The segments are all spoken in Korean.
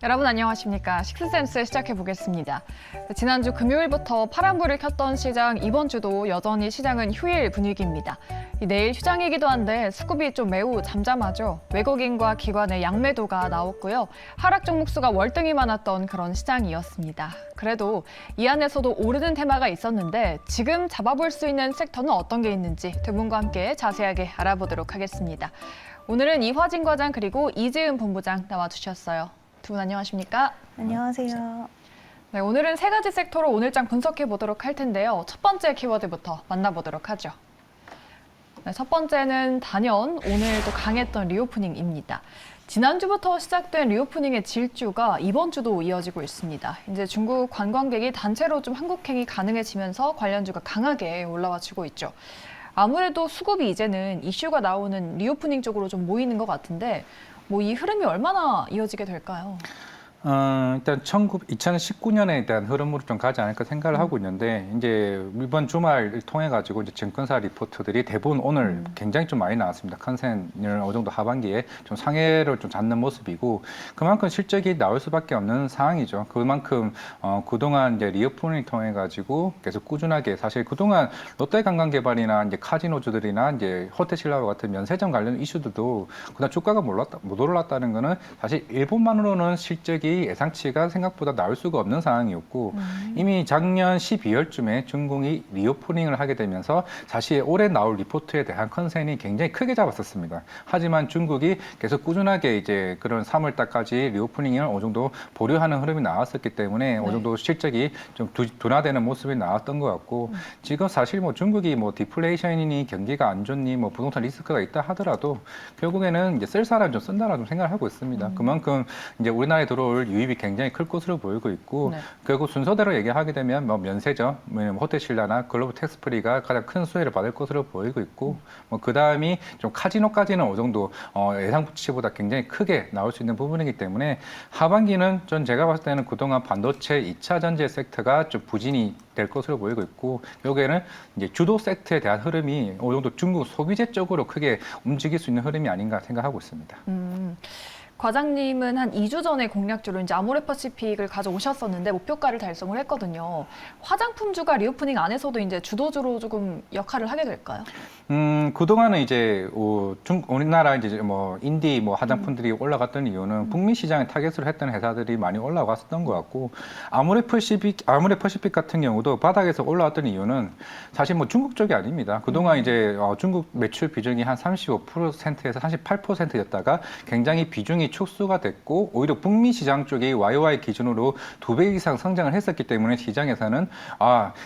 여러분 안녕하십니까. 식스센스 시작해 보겠습니다. 지난주 금요일부터 파란불을 켰던 시장, 이번 주도 여전히 시장은 휴일 분위기입니다. 내일 휴장이기도 한데 수급이 좀 매우 잠잠하죠. 외국인과 기관의 양매도가 나왔고요. 하락 종목수가 월등히 많았던 그런 시장이었습니다. 그래도 이 안에서도 오르는 테마가 있었는데 지금 잡아볼 수 있는 섹터는 어떤 게 있는지 두 분과 함께 자세하게 알아보도록 하겠습니다. 오늘은 이화진 과장 그리고 이지은 본부장 나와주셨어요. 두 분 안녕하십니까? 안녕하세요. 네, 오늘은 세 가지 섹터로 오늘장 분석해 보도록 할 텐데요. 첫 번째 키워드부터 만나보도록 하죠. 네, 첫 번째는 단연 오늘도 강했던 리오프닝입니다. 지난주부터 시작된 리오프닝의 질주가 이번 주도 이어지고 있습니다. 이제 중국 관광객이 단체로 좀 한국행이 가능해지면서 관련주가 강하게 올라와주고 있죠. 아무래도 수급이 이제는 이슈가 나오는 리오프닝 쪽으로 좀 모이는 것 같은데 이 흐름이 얼마나 이어지게 될까요? 일단 2019년에 대한 흐름으로 좀 가지 않을까 생각을 하고 있는데, 이제 이번 주말을 통해 가지고 이제 증권사 리포트들이 대부분 오늘 굉장히 좀 많이 나왔습니다. 컨센을 어느 정도 하반기에 좀 상해를 좀 잡는 모습이고, 그만큼 실적이 나올 수밖에 없는 상황이죠. 그만큼 그동안 이제 리오프닝을 통해 가지고 계속 꾸준하게, 사실 그동안 롯데관광개발이나 이제 카지노주들이나 이제 호텔신라와 같은 면세점 관련 이슈들도 그다음 주가가 못 올랐다는 거는 사실 일본만으로는 실적이 예상치가 생각보다 나올 수가 없는 상황이었고, 이미 작년 12월쯤에 중국이 리오프닝을 하게 되면서 사실 올해 나올 리포트에 대한 컨센이 굉장히 크게 잡았었습니다. 하지만 중국이 계속 꾸준하게 이제 그런 3월달까지 리오프닝을 어느 정도 보류하는 흐름이 나왔었기 때문에 어느 정도 실적이 좀 둔화되는 모습이 나왔던 것 같고, 지금 사실 중국이 디플레이션이니 경기가 안 좋니 부동산 리스크가 있다 하더라도 결국에는 이제 쓸 사람 좀 쓴다라고 좀 생각을 하고 있습니다. 그만큼 이제 우리나라에 들어올 유입이 굉장히 클 것으로 보이고 있고, 결국 순서대로 얘기하게 되면 면세점, 호텔신라나 글로벌 텍스프리가 가장 큰 수혜를 받을 것으로 보이고 있고, 그 다음이 좀 카지노까지는 어느 정도 예상치보다 굉장히 크게 나올 수 있는 부분이기 때문에 하반기는 제가 봤을 때는 그동안 반도체 2차 전지 섹터가 좀 부진이 될 것으로 보이고 있고, 여기에는 이제 주도 섹터에 대한 흐름이 어느 정도 중국 소비재 쪽으로 크게 움직일 수 있는 흐름이 아닌가 생각하고 있습니다. 과장님은 한 2주 전에 공략주로 이제 아모레퍼시픽을 가져오셨었는데 목표가를 달성을 했거든요. 화장품주가 리오프닝 안에서도 이제 주도주로 조금 역할을 하게 될까요? 그동안은 이제 우리나라 이제 인디 화장품들이 올라갔던 이유는 북미 시장에 타겟으로 했던 회사들이 많이 올라갔었던 것 같고, 아모레퍼시픽 같은 경우도 바닥에서 올라왔던 이유는 사실 중국 쪽이 아닙니다. 그동안 이제 중국 매출 비중이 한 35%에서 38%였다가 굉장히 비중이 축소가 됐고, 오히려 북미 시장 쪽이 YOY 기준으로 2배 이상 성장을 했었기 때문에 시장에서는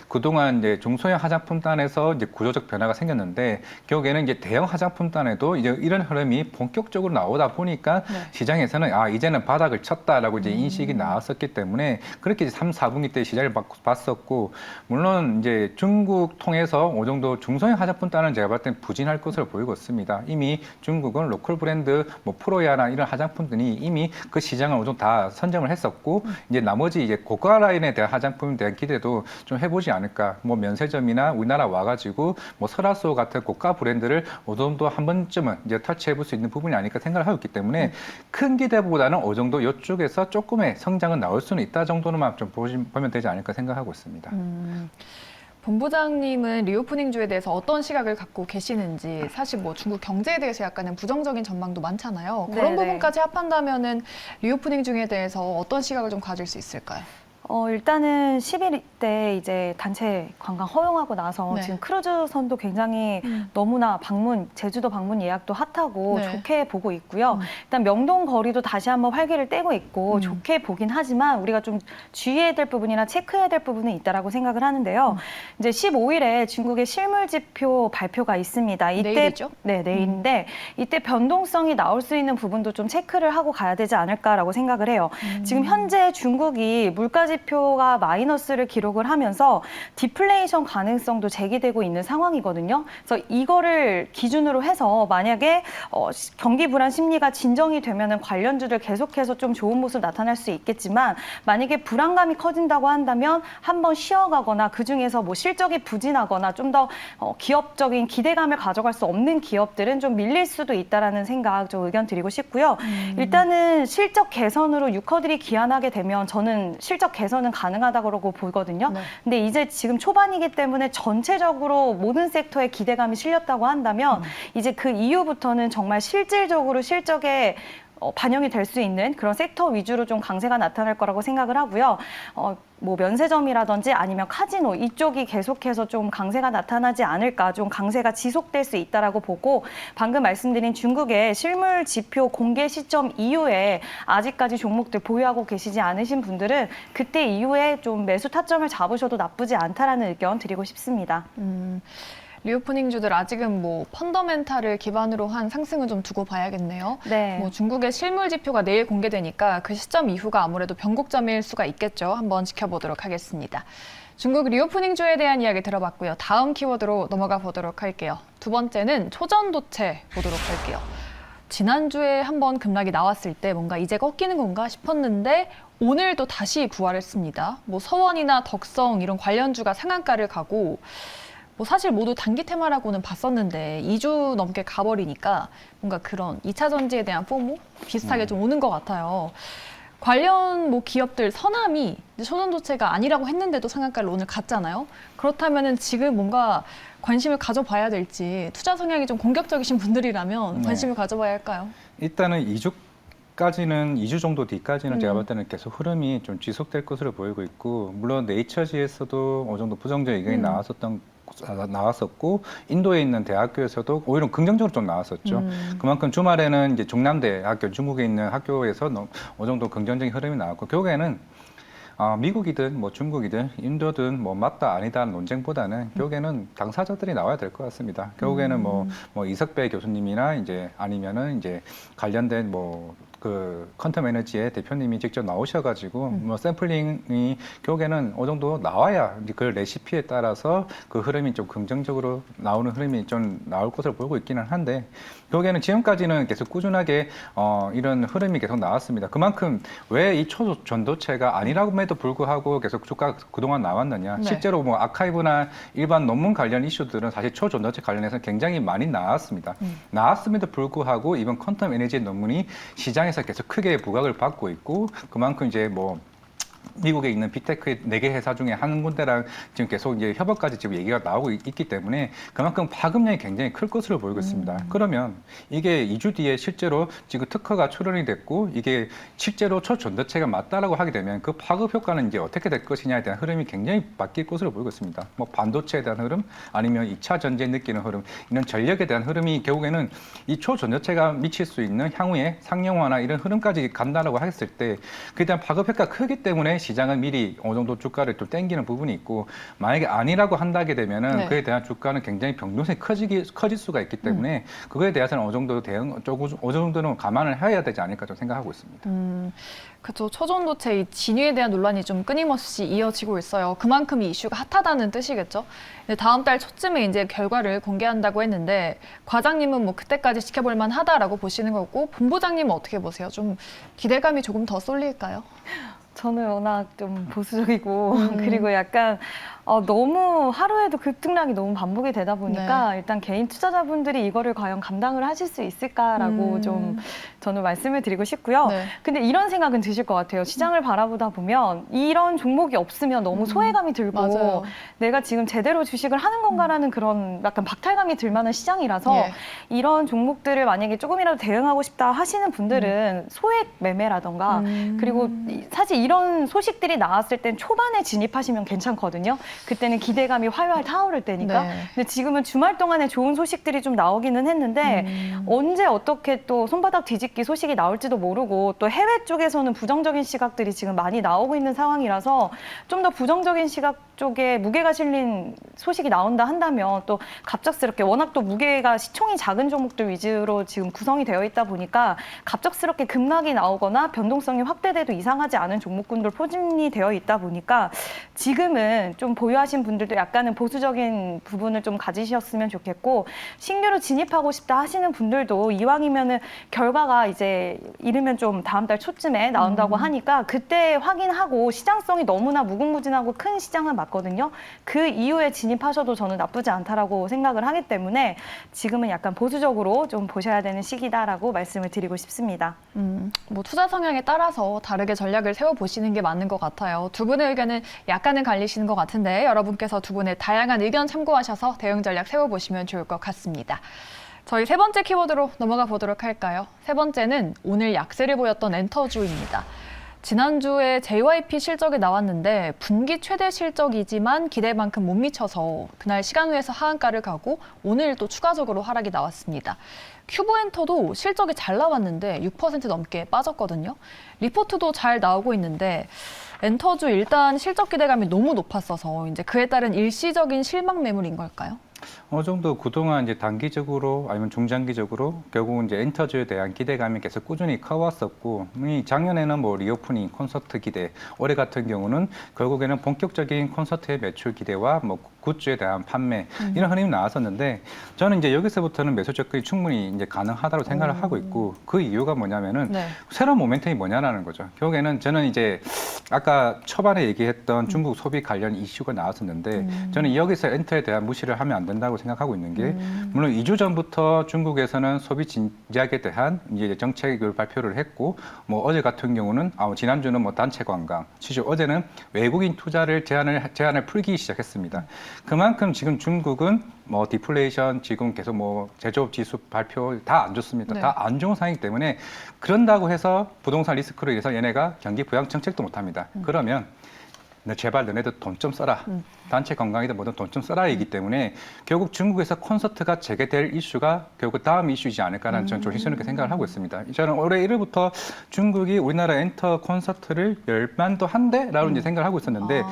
그동안 이제 중소형 화장품단에서 이제 구조적 변화가 생겼는데, 결국에는 이제 대형 화장품단에도 이제 이런 흐름이 본격적으로 나오다 보니까 시장에서는 이제는 바닥을 쳤다라고 이제 인식이 나왔었기 때문에 그렇게 이제 3, 4분기 때 시장을 봤었고, 물론 이제 중국 통해서 어느 정도 중소형 화장품단은 제가 봤을 땐 부진할 것으로 보이고 있습니다. 이미 중국은 로컬 브랜드 프로야나 이런 화장품들이 이미 그 시장을 어느 정도 다 선점을 했었고, 이제 나머지 이제 고가 라인에 대한 화장품에 대한 기대도 좀 해보지 않을까. 면세점이나 우리나라 와가지고 설화소 같은 고가 브랜드를 어느 정도 한 번쯤은 이제 터치해볼 수 있는 부분이 아닐까 생각을 하고 있기 때문에 큰 기대보다는 어느 정도 이쪽에서 조금의 성장은 나올 수는 있다 정도로만 좀 보면 되지 않을까 생각하고 있습니다. 본부장님은 리오프닝주에 대해서 어떤 시각을 갖고 계시는지, 사실 중국 경제에 대해서 약간은 부정적인 전망도 많잖아요. 그런 부분까지 합한다면은 리오프닝 중에 대해서 어떤 시각을 좀 가질 수 있을까요? 일단은 10일 때 이제 단체 관광 허용하고 나서 지금 크루즈선도 굉장히 너무나 제주도 방문 예약도 핫하고 좋게 보고 있고요. 일단 명동 거리도 다시 한번 활기를 떼고 있고 좋게 보긴 하지만 우리가 좀 주의해야 될 부분이나 체크해야 될 부분은 있다라고 생각을 하는데요. 이제 15일에 중국의 실물 지표 발표가 있습니다. 이때 내일이죠? 네, 내일인데 이때 변동성이 나올 수 있는 부분도 좀 체크를 하고 가야 되지 않을까라고 생각을 해요. 지금 현재 중국이 물가 지표 지표가 마이너스를 기록을 하면서 디플레이션 가능성도 제기되고 있는 상황이거든요. 그래서 이거를 기준으로 해서 만약에 경기 불안 심리가 진정이 되면은 관련주들 계속해서 좀 좋은 모습 나타날 수 있겠지만 만약에 불안감이 커진다고 한다면 한번 쉬어가거나 그중에서 뭐 실적이 부진하거나 좀 더 기업적인 기대감을 가져갈 수 없는 기업들은 좀 밀릴 수도 있다라는 생각 좀 의견 드리고 싶고요. 일단은 실적 개선으로 유커들이 기한하게 되면 저는 실적 개선은 가능하다고 보거든요. 네. 근데 이제 지금 초반이기 때문에 전체적으로 모든 섹터에 기대감이 실렸다고 한다면 이제 그 이후부터는 정말 실질적으로 실적에 반영이 될 수 있는 그런 섹터 위주로 좀 강세가 나타날 거라고 생각을 하고요. 뭐 면세점이라든지 아니면 카지노 이쪽이 계속해서 좀 강세가 나타나지 않을까, 좀 강세가 지속될 수 있다라고 보고 방금 말씀드린 중국의 실물 지표 공개 시점 이후에 아직까지 종목들 보유하고 계시지 않으신 분들은 그때 이후에 좀 매수 타점을 잡으셔도 나쁘지 않다라는 의견 드리고 싶습니다. 리오프닝주들 아직은 뭐 펀더멘탈을 기반으로 한 상승은 좀 두고 봐야겠네요. 네. 뭐 중국의 실물 지표가 내일 공개되니까 그 시점 이후가 아무래도 변곡점일 수가 있겠죠. 한번 지켜보도록 하겠습니다. 중국 리오프닝주에 대한 이야기 들어봤고요. 다음 키워드로 넘어가 보도록 할게요. 두 번째는 초전도체 보도록 할게요. 지난주에 한번 급락이 나왔을 때 뭔가 이제 꺾이는 건가 싶었는데 오늘도 다시 부활했습니다. 뭐 서원이나 덕성 이런 관련주가 상한가를 가고 뭐 사실 모두 단기 테마라고는 봤었는데 2주 넘게 가버리니까 뭔가 그런 2차 전지에 대한 포모 비슷하게 좀 오는 것 같아요. 관련 뭐 기업들 서남이 초전도체가 아니라고 했는데도 상한가를 오늘 갔잖아요. 그렇다면은 지금 뭔가 관심을 가져봐야 될지 투자 성향이 좀 공격적이신 분들이라면 관심을 가져봐야 할까요? 일단은 2주 정도 뒤까지는 제가 볼 때는 계속 흐름이 좀 지속될 것으로 보이고 있고, 물론 네이처지에서도 어느 정도 부정적 의견이 나왔었고, 인도에 있는 대학교에서도 오히려 긍정적으로 좀 나왔었죠. 그만큼 주말에는 이제 중남대 학교, 중국에 있는 학교에서 어느 정도 긍정적인 흐름이 나왔고, 결국에는 미국이든 뭐 중국이든 인도든 뭐 맞다 아니다 논쟁보다는 결국에는 당사자들이 나와야 될 것 같습니다. 결국에는 뭐 이석배 교수님이나 이제 아니면은 이제 관련된 그 퀀텀 에너지의 대표님이 직접 나오셔가지고 뭐 샘플링이 결국에는 어느 정도 나와야 그 레시피에 따라서 그 흐름이 좀 긍정적으로 나오는 흐름이 좀 나올 것으로 보고 있기는 한데, 결국에는 지금까지는 계속 꾸준하게 이런 흐름이 계속 나왔습니다. 그만큼 왜 이 초전도체가 아니라고에도 불구하고 계속 주가가 그동안 나왔느냐. 네. 실제로 뭐 아카이브나 일반 논문 관련 이슈들은 사실 초전도체 관련해서 굉장히 많이 나왔습니다. 나왔음에도 불구하고 이번 퀀텀 에너지 논문이 시장에서 계속 크게 부각을 받고 있고, 그만큼 이제 뭐 미국에 있는 빅테크 4개 회사 중에 한 군데랑 지금 계속 이제 협업까지 지금 얘기가 나오고 있기 때문에 그만큼 파급력이 굉장히 클 것으로 보이고 있습니다. 그러면 이게 2주 뒤에 실제로 지금 특허가 출원이 됐고 이게 실제로 초전도체가 맞다라고 하게 되면 그 파급 효과는 이제 어떻게 될 것이냐에 대한 흐름이 굉장히 바뀔 것으로 보이고 있습니다. 뭐 반도체에 대한 흐름 아니면 2차 전지에 느끼는 흐름, 이런 전력에 대한 흐름이 결국에는 이 초전도체가 미칠 수 있는 향후에 상용화나 이런 흐름까지 간다라고 했을 때 그에 대한 파급 효과가 크기 때문에 시장은 미리 어느 정도 주가를 좀 땡기는 부분이 있고, 만약에 아니라고 한다게 되면은 네. 그에 대한 주가는 굉장히 변동성이 커질 수가 있기 때문에 그거에 대해서는 어느 정도 어느 정도는 감안을 해야 되지 않을까 좀 생각하고 있습니다. 그렇죠. 초전도체 이 진위에 대한 논란이 좀 끊임없이 이어지고 있어요. 그만큼 이 이슈가 핫하다는 뜻이겠죠. 근데 다음 달 초쯤에 이제 결과를 공개한다고 했는데 과장님은 뭐 그때까지 지켜볼 만하다라고 보시는 거고, 본부장님은 어떻게 보세요? 좀 기대감이 조금 더 쏠릴까요? 저는 워낙 좀 보수적이고 그리고 약간 너무 하루에도 급등락이 너무 반복이 되다 보니까 일단 개인 투자자분들이 이거를 과연 감당을 하실 수 있을까라고 좀 저는 말씀을 드리고 싶고요. 네. 근데 이런 생각은 드실 것 같아요. 시장을 바라보다 보면 이런 종목이 없으면 너무 소외감이 들고 맞아요. 내가 지금 제대로 주식을 하는 건가라는 그런 약간 박탈감이 들 만한 시장이라서 예. 이런 종목들을 만약에 조금이라도 대응하고 싶다 하시는 분들은 소액 매매라던가 그리고 사실 이런 소식들이 나왔을 땐 초반에 진입하시면 괜찮거든요. 그때는 기대감이 활활 타오를 때니까. 네. 근데 지금은 주말 동안에 좋은 소식들이 좀 나오기는 했는데 언제 어떻게 또 손바닥 뒤집기 소식이 나올지도 모르고 또 해외 쪽에서는 부정적인 시각들이 지금 많이 나오고 있는 상황이라서 좀 더 부정적인 시각 쪽에 무게가 실린 소식이 나온다 한다면 또 갑작스럽게 워낙 또 무게가 시총이 작은 종목들 위주로 지금 구성이 되어 있다 보니까 갑작스럽게 급락이 나오거나 변동성이 확대돼도 이상하지 않은 종목군들 포진이 되어 있다 보니까 지금은 좀 보유하신 분들도 약간은 보수적인 부분을 좀 가지셨으면 좋겠고 신규로 진입하고 싶다 하시는 분들도 이왕이면은 결과가 이제 이르면 좀 다음 달 초쯤에 나온다고 하니까 그때 확인하고 시장성이 너무나 무궁무진하고 큰 시장은 맞거든요. 그 이후에 진입하셔도 저는 나쁘지 않다라고 생각을 하기 때문에 지금은 약간 보수적으로 좀 보셔야 되는 시기다라고 말씀을 드리고 싶습니다. 뭐 투자 성향에 따라서 다르게 전략을 세워보시는 게 맞는 것 같아요. 두 분의 의견은 약간은 갈리시는 것 같은데 여러분께서 두 분의 다양한 의견 참고하셔서 대응 전략 세워보시면 좋을 것 같습니다. 저희 세 번째 키워드로 넘어가 보도록 할까요? 세 번째는 오늘 약세를 보였던 엔터주입니다. 지난주에 JYP 실적이 나왔는데 분기 최대 실적이지만 기대만큼 못 미쳐서 그날 시간외에서 하한가를 가고 오늘 또 추가적으로 하락이 나왔습니다. 큐브엔터도 실적이 잘 나왔는데 6% 넘게 빠졌거든요. 리포트도 잘 나오고 있는데 엔터주 일단 실적 기대감이 너무 높았어서 이제 그에 따른 일시적인 실망 매물인 걸까요? 어느 정도 그동안 이제 단기적으로 아니면 중장기적으로 결국은 이제 엔터주에 대한 기대감이 계속 꾸준히 커왔었고, 이 작년에는 뭐 리오프닝, 콘서트 기대, 올해 같은 경우는 결국에는 본격적인 콘서트의 매출 기대와 뭐 굿즈에 대한 판매 이런 흐름이 나왔었는데 저는 이제 여기서부터는 매수 접근이 충분히 이제 가능하다고 생각을 하고 있고 그 이유가 뭐냐면은 새로운 모멘텀이 뭐냐라는 거죠. 결국에는 저는 이제 아까 초반에 얘기했던 중국 소비 관련 이슈가 나왔었는데 저는 여기서 엔터에 대한 무시를 하면 안 된다고 생각하고 있는 게 물론 2주 전부터 중국에서는 소비 진작에 대한 이제 정책을 발표를 했고 뭐 어제 같은 경우는 지난주는 뭐 단체 관광, 사실 어제는 외국인 투자를 제한을 풀기 시작했습니다. 그만큼 지금 중국은 뭐 디플레이션 지금 계속 뭐 제조업 지수 발표 다 안 좋습니다. 다 안 좋은 상황이기 때문에 그런다고 해서 부동산 리스크로 인해서 얘네가 경기 부양 정책도 못 합니다. 그러면 제발 너네들 돈 좀 써라. 단체 관광이든 뭐든 돈 좀 써라이기 때문에 결국 중국에서 콘서트가 재개될 이슈가 결국 다음 이슈이지 않을까라는 저는 조심스럽게 생각을 하고 있습니다. 저는 올해 1월부터 중국이 우리나라 엔터 콘서트를 열만도 한대라고 이제 생각을 하고 있었는데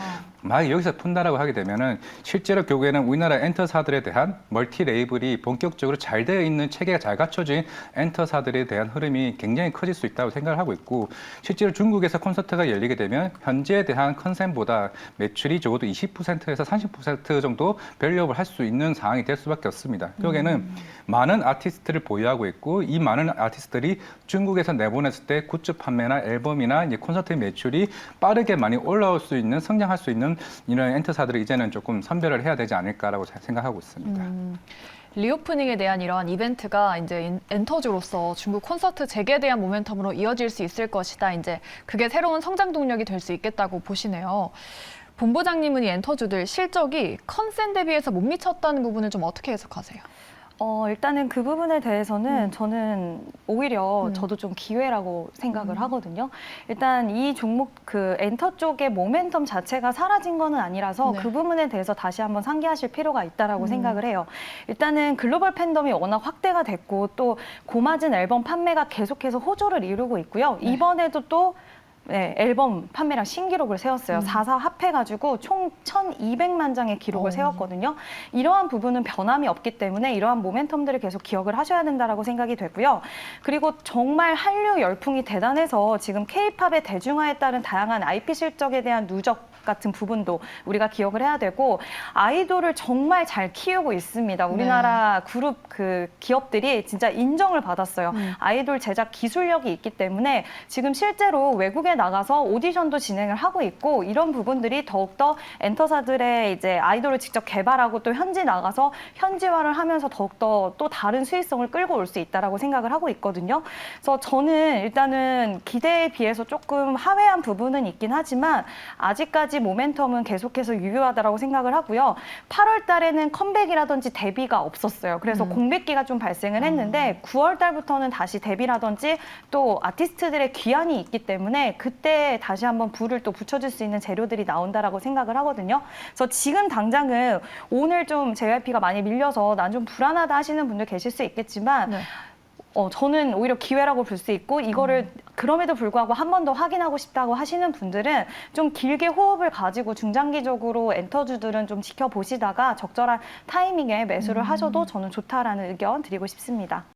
만약 여기서 푼다라고 하게 되면은 실제로 결국에는 우리나라 엔터사들에 대한 멀티 레이블이 본격적으로 잘 되어 있는 체계가 잘 갖춰진 엔터사들에 대한 흐름이 굉장히 커질 수 있다고 생각을 하고 있고 실제로 중국에서 콘서트가 열리게 되면 현재에 대한 컨센보다 매출이 적어도 20%에서 30% 정도 벨리업을 할 수 있는 상황이 될 수밖에 없습니다. 결국에는 많은 아티스트를 보유하고 있고 이 많은 아티스트들이 중국에서 내보냈을 때 굿즈 판매나 앨범이나 이제 콘서트 매출이 빠르게 많이 올라올 수 있는 성장할 수 있는 이런 엔터사들을 이제는 조금 선별을 해야 되지 않을까라고 생각하고 있습니다. 리오프닝에 대한 이러한 이벤트가 이제 엔터주로서 중국 콘서트 재개에 대한 모멘텀으로 이어질 수 있을 것이다. 이제 그게 새로운 성장 동력이 될 수 있겠다고 보시네요. 본부장님은 이 엔터주들 실적이 컨센 대비해서 못 미쳤다는 부분을 좀 어떻게 해석하세요? 일단은 그 부분에 대해서는 저는 오히려 저도 좀 기회라고 생각을 하거든요. 일단 이 종목 그 엔터 쪽의 모멘텀 자체가 사라진 거는 아니라서 그 부분에 대해서 다시 한번 상기하실 필요가 있다라고 생각을 해요. 일단은 글로벌 팬덤이 워낙 확대가 됐고 또 고마진 앨범 판매가 계속해서 호조를 이루고 있고요. 이번에도 또 앨범 판매량 신기록을 세웠어요. 4사 합해가지고 총 1,200만 장의 기록을 세웠거든요. 이러한 부분은 변함이 없기 때문에 이러한 모멘텀들을 계속 기억을 하셔야 된다라고 생각이 되고요. 그리고 정말 한류 열풍이 대단해서 지금 K-팝의 대중화에 따른 다양한 IP 실적에 대한 누적 같은 부분도 우리가 기억을 해야 되고 아이돌을 정말 잘 키우고 있습니다. 우리나라 그룹 그 기업들이 진짜 인정을 받았어요. 아이돌 제작 기술력이 있기 때문에 지금 실제로 외국에 나가서 오디션도 진행을 하고 있고 이런 부분들이 더욱더 엔터사들의 이제 아이돌을 직접 개발하고 또 현지 나가서 현지화를 하면서 더욱더 또 다른 수익성을 끌고 올 수 있다라고 생각을 하고 있거든요. 그래서 저는 일단은 기대에 비해서 조금 하회한 부분은 있긴 하지만 아직까지 모멘텀은 계속해서 유효하다라고 생각을 하고요. 8월 달에는 컴백이라든지 데뷔가 없었어요. 그래서 공백기가 좀 발생을 했는데 9월 달부터는 다시 데뷔라든지 또 아티스트들의 귀환이 있기 때문에 그때 다시 한번 불을 또 붙여줄 수 있는 재료들이 나온다라고 생각을 하거든요. 그래서 지금 당장은 오늘 좀 JYP가 많이 밀려서 난 좀 불안하다 하시는 분들 계실 수 있겠지만 저는 오히려 기회라고 볼 수 있고 이거를 그럼에도 불구하고 한 번 더 확인하고 싶다고 하시는 분들은 좀 길게 호흡을 가지고 중장기적으로 엔터주들은 좀 지켜보시다가 적절한 타이밍에 매수를 하셔도 저는 좋다라는 의견 드리고 싶습니다.